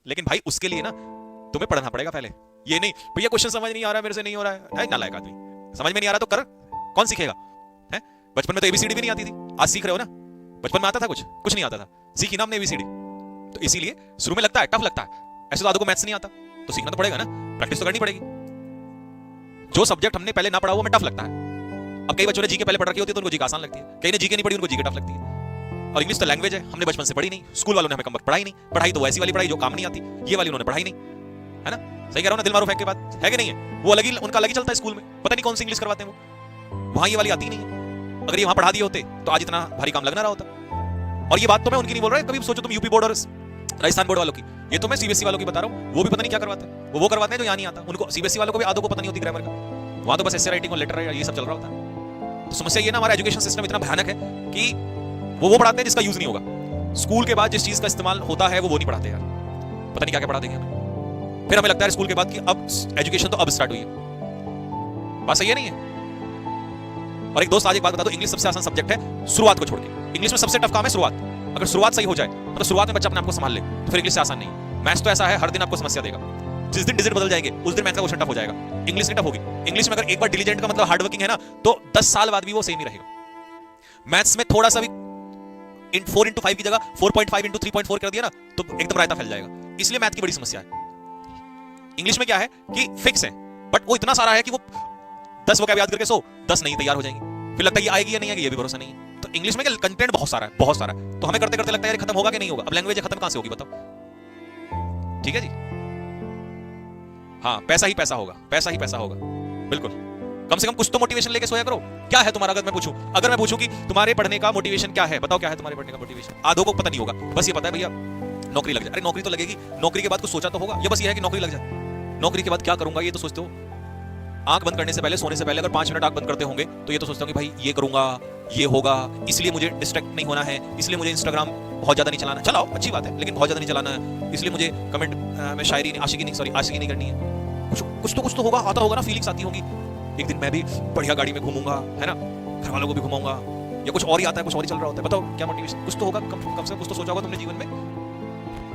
लेकिन भाई उसके लिए ना तुम्हें पढ़ना पड़ेगा पहले। ये नहीं भैया क्वेश्चन समझ नहीं आ रहा है, मेरे से नहीं हो रहा है, नालायक आदमी, समझ में नहीं आ रहा तो कर, कौन सीखेगा? है बचपन में तो एबीसीडी भी नहीं आती थी, आज सीख रहे हो ना। बचपन में आता था कुछ कुछ नहीं आता था, सीखी ना हमने एबीसीडी। तो इसीलिए शुरू में लगता है टफ लगता है, ऐसे तो आदमी को मैथ्स नहीं आता, तो सीखना तो पड़ेगा ना, प्रैक्टिस तो करनी पड़ेगी। जो सब्जेक्ट हमने पहले ना पढ़ा वो हमें टफ लगता है। अब कई बच्चों ने जीके पहले पढ़ रखी होती है तो उनको जीके आसान लगती है, कई ने जीके नहीं पढ़ी उनको जीके टफ लगती है। और इंग्लिश तो लैंग्वेज है, हमने बचपन से पढ़ी नहीं, स्कूल वालों ने हमें कम पढ़ाई नहीं, पढ़ाई तो ऐसी वाली पढ़ाई जो काम नहीं आती, ये वाली उन्होंने पढ़ाई नहीं, है ना? सही कह रहा हूं ना, दिल मारो फेंक के बात है कि नहीं है? वो अलग ही, उनका अलग ही चलता है स्कूल में, पता नहीं कौन सी इंग्लिश करवाते हैं वो, वहां ये वाली आती नहीं है। अगर ये वहां पढ़ा दिए होते तो आज इतना भारी काम लगना रहा होता। और ये बात तो मैं उनकी नहीं बोल रहा, कभी सोचो तुम यूपी बोर्ड और राजस्थान बोर्ड वालों की, ये तो मैं सीबीएसई वालों की बता रहा हूँ, वो भी पता नहीं क्या करवाते हैं, वो करवाते हैं जो यहाँ नहीं आता उनको। सीबीएसई वालों को भी आदों को पता नहीं होती ग्रामर का, वहां तो बस ऐसे राइटिंग और लेटर ये सब चल रहा होता है। तो समस्या ये ना, हमारा एजुकेशन सिस्टम इतना भयानक है कि वो पढ़ाते हैं जिसका यूज नहीं होगा, स्कूल के बाद जिस चीज का इस्तेमाल होता है वो नहीं पढ़ाते यार, पता नहीं क्या क्या पढ़ा देंगे हमें। फिर हमें लगता है स्कूल के बाद कि अब एजुकेशन तो अब स्टार्ट हुई है, बात सही है नहीं है? और एक दोस्त आज एक बात बता दो, इंग्लिश सबसे आसान सब्जेक्ट है शुरुआत को छोड़ के, इंग्लिश में सबसे टफ काम है शुरुआत। अगर शुरुआत सही हो जाए मतलब शुरुआत में बच्चा अपने आप को संभाल ले तो फिर इंग्लिश से आसान नहीं। मैथ्स तो ऐसा है हर दिन आपको समस्या देगा, जिस दिन डिजिट बदल जाएंगे उस दिन मैथ्स का क्वेश्चन टफ हो जाएगा। इंग्लिश नहीं टफ होगी, इंग्लिश में अगर एक बार डिलीजेंट का मतलब हार्ड वर्किंग है ना तो 10 साल बाद भी वो सेम ही रहेगा। मैथ्स में थोड़ा सा भी 4 into 5 की जगह 4.5 into 3.4 कर दिया ना तो एकदम रायता फैल जाएगा, इसलिए मैथ की बड़ी समस्या है। इंग्लिश में क्या है कि फिक्स है, बट वो इतना सारा है कि वो 10 वोकैब याद करके 10 नहीं तैयार हो जाएंगी, फिर लगता है ये आएगी या नहीं आएगी ये भी भरोसा नहीं है। तो इंग्लिश में कंटेंट बहुत सारा है, बहुत सारा है, तो हमें करते करते लगता है यार खत्म होगा कि नहीं होगा, अब लैंग्वेज खत्म कहां से होगी बताओ? ठीक है जी, हाँ पैसा ही पैसा होगा, पैसा ही पैसा होगा, बिल्कुल। कम से कम कुछ तो मोटिवेशन लेके सोया करो। क्या है तुम्हारा? अगर मैं पूछूं कि तुम्हारे पढ़ने का मोटिवेशन क्या है, बताओ क्या है तुम्हारे पढ़ने का मोटिवेशन? आधों को पता नहीं होगा, बस ये पता है भैया नौकरी लग जाए। अरे नौकरी तो लगेगी, नौकरी के बाद कुछ सोचा तो होगा, ये बस ये है कि नौकरी लग जाए, नौकरी के बाद क्या करूंगा ये तो सोचते हो। आंख बंद करने से पहले, सोने से पहले अगर 5 मिनट आंख बंद करते होंगे तो ये तो सोचते हो कि भाई ये करूंगा, ये होगा, इसलिए मुझे डिस्ट्रैक्ट नहीं होना है, इसलिए मुझे इंस्टाग्राम बहुत ज्यादा नहीं चलाना, चलाओ अच्छी बात है लेकिन बहुत ज्यादा नहीं चलाना है, इसलिए मुझे कमेंट में शायरी आशिकी नहीं करनी है। कुछ तो होगा, आता होगा ना, फीलिंग्स आती होगी। एक दिन मैं भी बढ़िया गाड़ी में घूमूंगा, है ना, घर वालों को भी घुमाऊंगा, या कुछ और ही आता है, कुछ और ही चल रहा होता है, बताओ क्या मोटिवेशन? कुछ तो होगा, कम से कम कुछ तो सोचा होगा तुमने जीवन में।